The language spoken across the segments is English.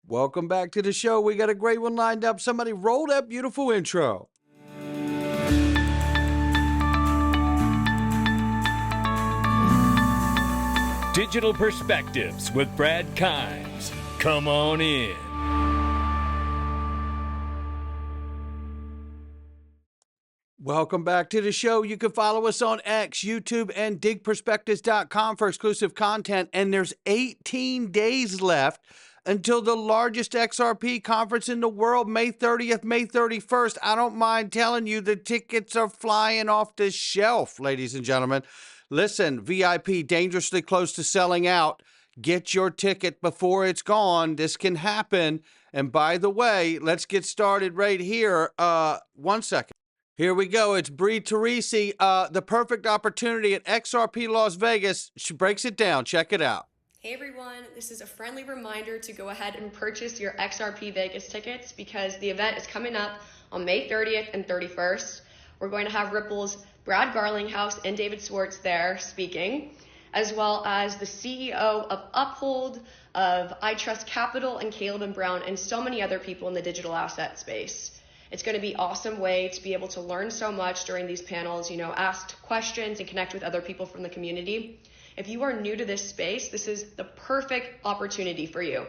Welcome back to the show. We got a great one lined up. Somebody roll that beautiful intro. Digital Perspectives with Brad Kimes. Come on in. Welcome back to the show. You can follow us on X, YouTube, and digperspectives.com for exclusive content. And there's 18 days left until the largest XRP conference in the world, May 30th, May 31st. I don't mind telling you the tickets are flying off the shelf, ladies and gentlemen. Listen, VIP, dangerously close to selling out. Get your ticket before it's gone. This can happen. And by the way, let's get started right here. 1 second. Here we go. It's Bree Teresi, the perfect opportunity at XRP Las Vegas. She breaks it down. Check it out. Hey everyone, this is a friendly reminder to go ahead and purchase your XRP Vegas tickets because the event is coming up on May 30th and 31st. We're going to have Ripple's Brad Garlinghouse and David Swartz there speaking, as well as the CEO of Uphold, of iTrustCapital, and Caleb and Brown, and so many other people in the digital asset space. It's going to be an awesome way to be able to learn so much during these panels, ask questions and connect with other people from the community. If you are new to this space, this is the perfect opportunity for you.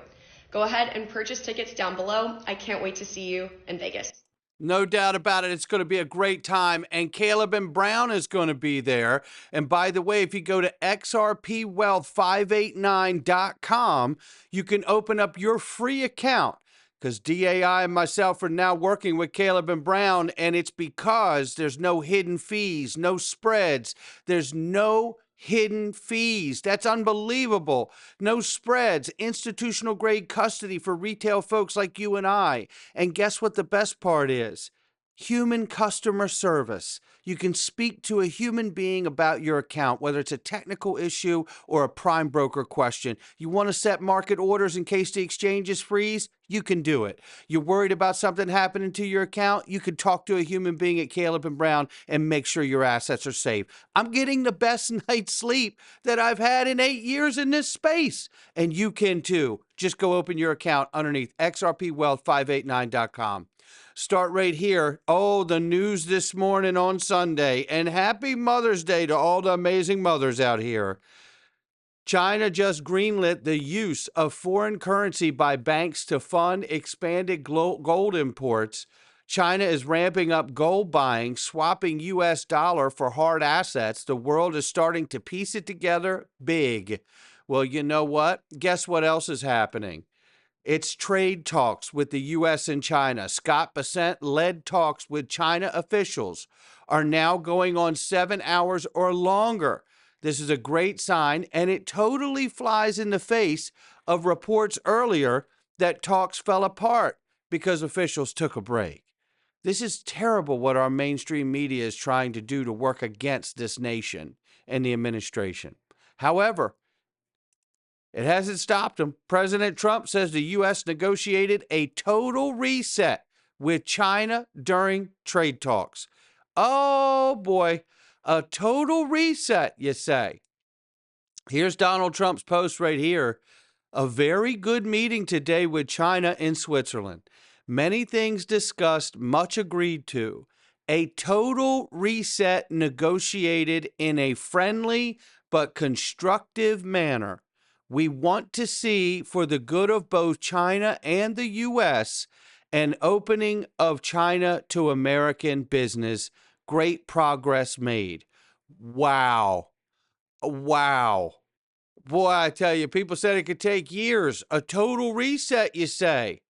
Go ahead and purchase tickets down below. I can't wait to see you in Vegas. No doubt about it. It's going to be a great time. And Caleb and Brown is going to be there. And by the way, if you go to xrpwealth589.com, you can open up your free account. Because DAI and myself are now working with Caleb and Brown, and it's because there's no hidden fees, no spreads. There's no hidden fees. That's unbelievable. No spreads, institutional grade custody for retail folks like you and I. And guess what the best part is? Human customer service. You can speak to a human being about your account, whether it's a technical issue or a prime broker question. You want to set market orders in case the exchanges freeze? You can do it. You're worried about something happening to your account? You can talk to a human being at Caleb and Brown and make sure your assets are safe. I'm getting the best night's sleep that I've had in 8 years in this space. And you can too. Just go open your account underneath xrpwealth589.com. Start right here. Oh, the news this morning on Sunday. And happy Mother's Day to all the amazing mothers out here. China just greenlit the use of foreign currency by banks to fund expanded gold imports. China is ramping up gold buying, swapping U.S. dollar for hard assets. The world is starting to piece it together big. Well, you know what? Guess what else is happening? It's trade talks with the U.S. and China. Scott Bessent led talks with China officials are now going on 7 hours or longer. This is a great sign, and it totally flies in the face of reports earlier that talks fell apart because officials took a break. This is terrible what our mainstream media is trying to do to work against this nation and the administration. However, it hasn't stopped him. President Trump says the U.S. negotiated a total reset with China during trade talks. Oh, boy. A total reset, you say. Here's Donald Trump's post right here. A very good meeting today with China in Switzerland. Many things discussed, much agreed to. A total reset negotiated in a friendly but constructive manner. We want to see, for the good of both China and the U.S., an opening of China to American business. Great progress made. Wow. Wow. Boy, I tell you, people said it could take years. A total reset, you say.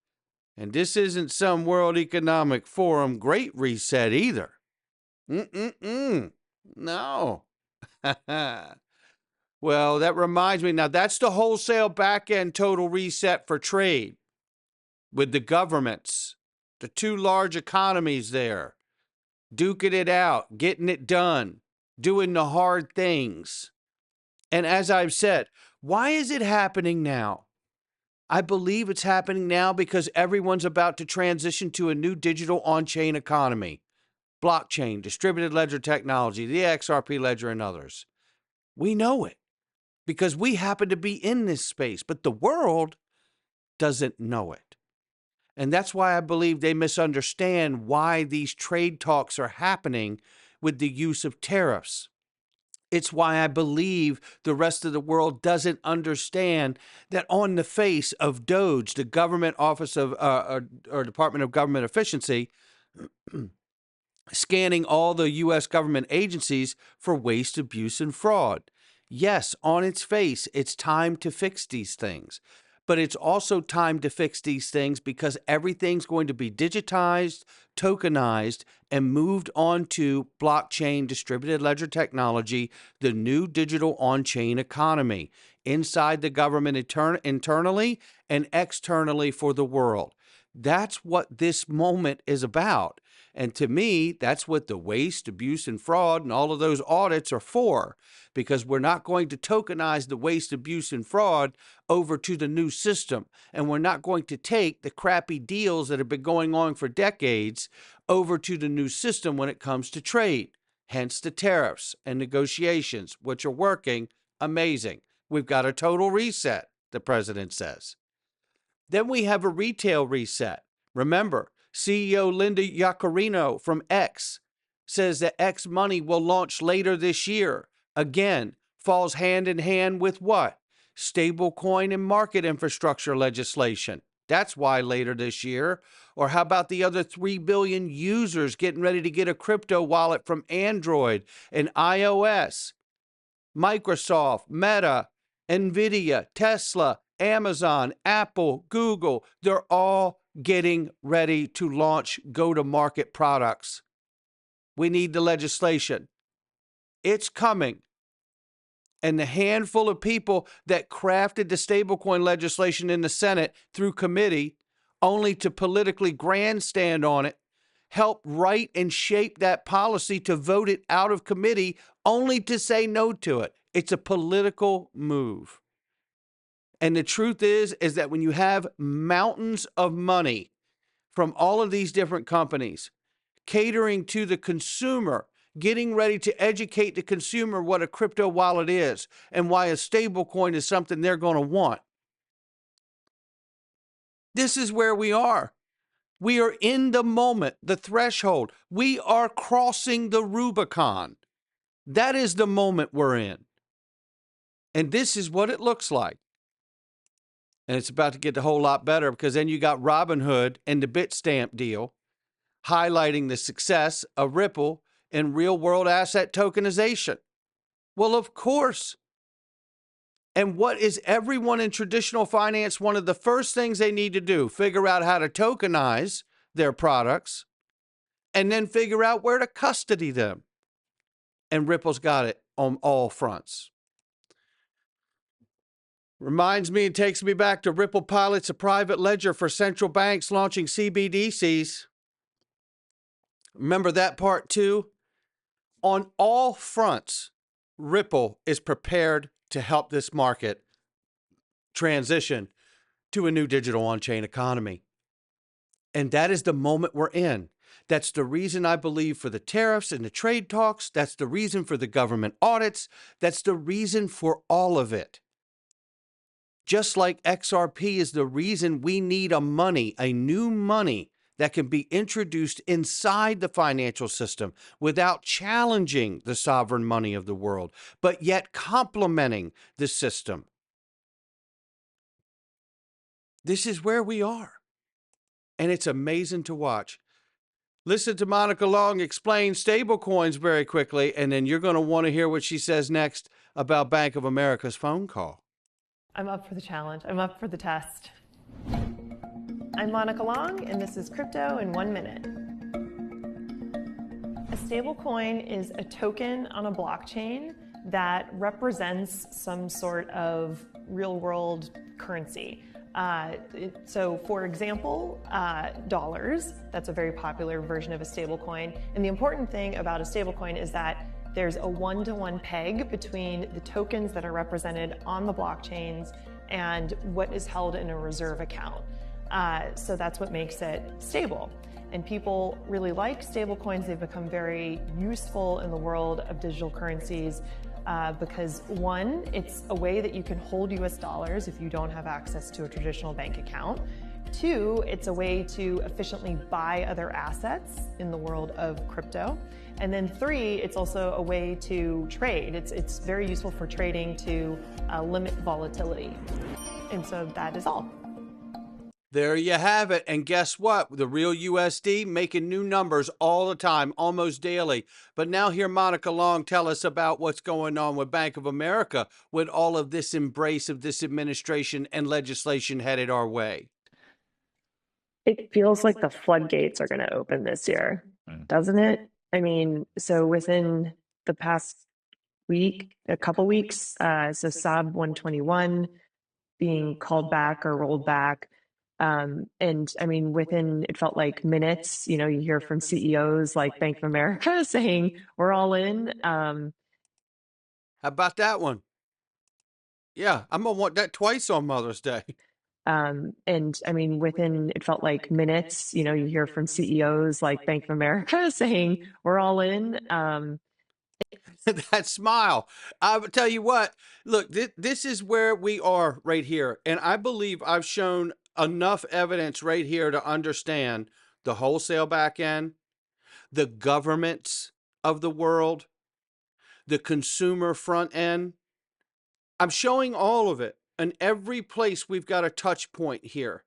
And this isn't some World Economic Forum great reset either. No. Well, that reminds me. Now, that's the wholesale back-end total reset for trade with the governments, the two large economies there, duking it out, getting it done, doing the hard things. And as I've said, why is it happening now? I believe it's happening now because everyone's about to transition to a new digital on-chain economy, blockchain, distributed ledger technology, the XRP ledger, and others. We know it, because we happen to be in this space. But the world doesn't know it. And that's why I believe they misunderstand why these trade talks are happening with the use of tariffs. It's why I believe the rest of the world doesn't understand that on the face of DOGE, the Government Office of or Department of Government Efficiency, scanning all the U.S. government agencies for waste, abuse, and fraud. Yes, on its face, it's time to fix these things. But it's also time to fix these things because everything's going to be digitized, tokenized, and moved onto blockchain, distributed ledger technology, the new digital on-chain economy, inside the government internally and externally for the world. That's what this moment is about. And to me, that's what the waste, abuse, and fraud and all of those audits are for, because we're not going to tokenize the waste, abuse, and fraud over to the new system. And we're not going to take the crappy deals that have been going on for decades over to the new system when it comes to trade. Hence the tariffs and negotiations, which are working amazing. We've got a total reset, the president says. Then we have a retail reset. Remember, CEO Linda Yaccarino from X says that X Money will launch later this year. Again, falls hand in hand with what? Stablecoin and market infrastructure legislation. That's why later this year. Or how about the other 3 billion users getting ready to get a crypto wallet from Android and iOS? Microsoft, Meta, NVIDIA, Tesla, Amazon, Apple, Google, they're all getting ready to launch go-to-market products. We need the legislation. It's coming. And the handful of people that crafted the stablecoin legislation in the Senate through committee, only to politically grandstand on it, help write and shape that policy to vote it out of committee, only to say no to it. It's a political move. And the truth is that when you have mountains of money from all of these different companies catering to the consumer, getting ready to educate the consumer what a crypto wallet is and why a stable coin is something they're going to want. This is where we are. We are in the moment, the threshold. We are crossing the Rubicon. That is the moment we're in. And this is what it looks like. And it's about to get a whole lot better because then you got Robinhood and the Bitstamp deal highlighting the success of Ripple in real-world asset tokenization. Well, of course. And what is everyone in traditional finance, one of the first things they need to do? Figure out how to tokenize their products and then figure out where to custody them. And Ripple's got it on all fronts. Reminds me and takes me back to Ripple pilots a private ledger for central banks launching CBDCs. Remember that part too? On all fronts, Ripple is prepared to help this market transition to a new digital on-chain economy. And that is the moment we're in. That's the reason I believe for the tariffs and the trade talks. That's the reason for the government audits. That's the reason for all of it. Just like XRP is the reason we need a new money that can be introduced inside the financial system without challenging the sovereign money of the world, but yet complementing the system. This is where we are. And it's amazing to watch. Listen to Monica Long explain stablecoins very quickly, and then you're going to want to hear what she says next about Bank of America's phone call. I'm up for the challenge. I'm up for the test. I'm Monica Long, and this is Crypto in 1 minute. A stablecoin is a token on a blockchain that represents some sort of real-world currency. So, for example, dollars, that's a very popular version of a stablecoin. And the important thing about a stablecoin is that there's a one-to-one peg between the tokens that are represented on the blockchains and what is held in a reserve account. So that's what makes it stable. And people really like stablecoins. They've become very useful in the world of digital currencies. because one, it's a way that you can hold US dollars if you don't have access to a traditional bank account. Two, it's a way to efficiently buy other assets in the world of crypto. And then three, it's also a way to trade. It's very useful for trading to limit volatility. And so that is all. There you have it. And guess what? The real USD making new numbers all the time, almost daily. But now hear Monica Long tell us about what's going on with Bank of America with all of this embrace of this administration and legislation headed our way. It feels like the floodgates are going to open this year, doesn't it? I mean, so within the past week, a couple weeks, so SAB 121 being called back or rolled back. And I mean, within, it felt like minutes, you hear from CEOs like Bank of America saying, we're all in. How about that one? Yeah, I'm going to want that twice on Mother's Day. And I mean, within, it felt like minutes, you hear from CEOs like Bank of America saying, we're all in. That smile. I would tell you what, look, this is where we are right here. And I believe I've shown enough evidence right here to understand the wholesale back end, the governments of the world, the consumer front end. I'm showing all of it. In every place we've got a touch point here.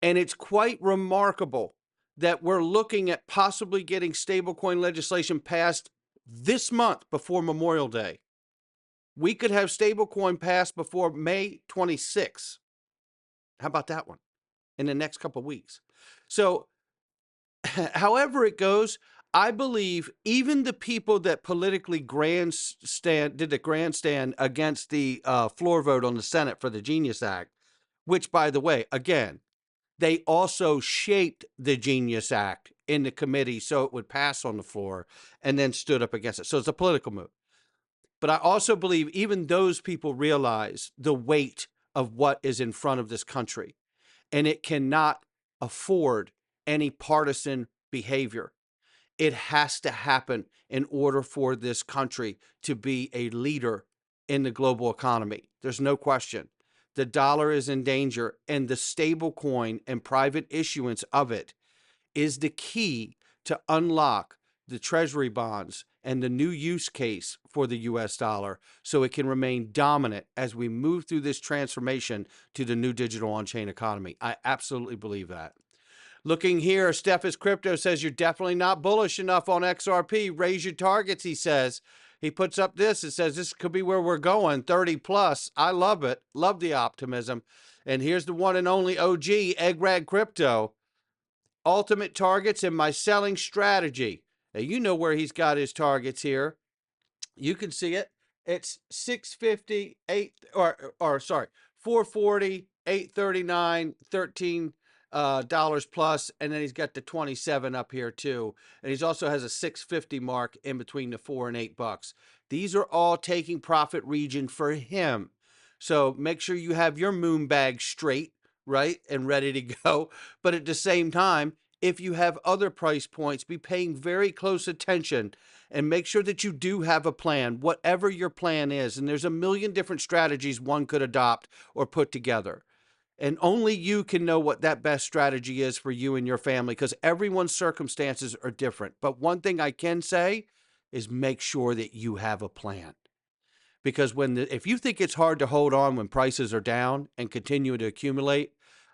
And it's quite remarkable that we're looking at possibly getting stablecoin legislation passed this month before Memorial Day. We could have stablecoin passed before May 26th. How about that one? In the next couple of weeks. So however it goes, I believe even the people that politically did the grandstand against the floor vote on the Senate for the Genius Act, which, by the way, again, they also shaped the Genius Act in the committee so it would pass on the floor and then stood up against it. So it's a political move. But I also believe even those people realize the weight of what is in front of this country, and it cannot afford any partisan behavior. It has to happen in order for this country to be a leader in the global economy. There's no question. The dollar is in danger, and the stable coin and private issuance of it is the key to unlock the treasury bonds and the new use case for the US dollar so it can remain dominant as we move through this transformation to the new digital on-chain economy. I absolutely believe that. Looking here, Steph's Crypto says you're definitely not bullish enough on XRP. Raise your targets, he says. He puts up this. It says this could be where we're going, 30 plus. I love it. Love the optimism. And here's the one and only OG, Eggrag Crypto. Ultimate targets and my selling strategy. Now, you know where he's got his targets here. You can see it. It's 650, 440, 839, 13 dollars plus, and then he's got the 27 up here too, and he's also has a 650 mark in between the $4 and $8. These are all taking profit region for him, so make sure you have your moon bag straight, right, and ready to go. But at the same time, if you have other price points, be paying very close attention and make sure that you do have a plan, whatever your plan is. And there's a million different strategies one could adopt or put together. And only you can know what that best strategy is for you and your family, because everyone's circumstances are different. But one thing I can say is make sure that you have a plan. Because if you think it's hard to hold on when prices are down and continue to accumulate,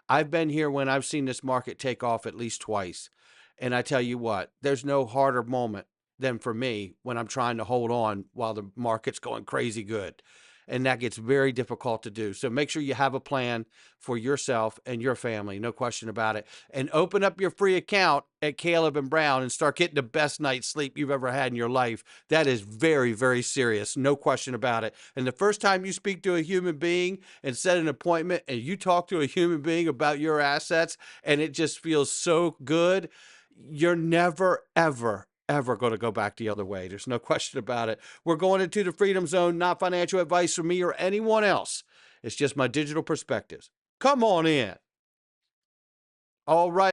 I've been here when I've seen this market take off at least twice. And I tell you what, there's no harder moment than for me when I'm trying to hold on while the market's going crazy good. And that gets very difficult to do. So make sure you have a plan for yourself and your family, no question about it. And open up your free account at Caleb and Brown and start getting the best night's sleep you've ever had in your life. That is very, very serious, no question about it. And the first time you speak to a human being and set an appointment and you talk to a human being about your assets and it just feels so good, you're never, ever going to go back the other way. There's no question about it. We're going into the Freedom Zone, not financial advice from me or anyone else. It's just my digital perspectives. Come on in. All right.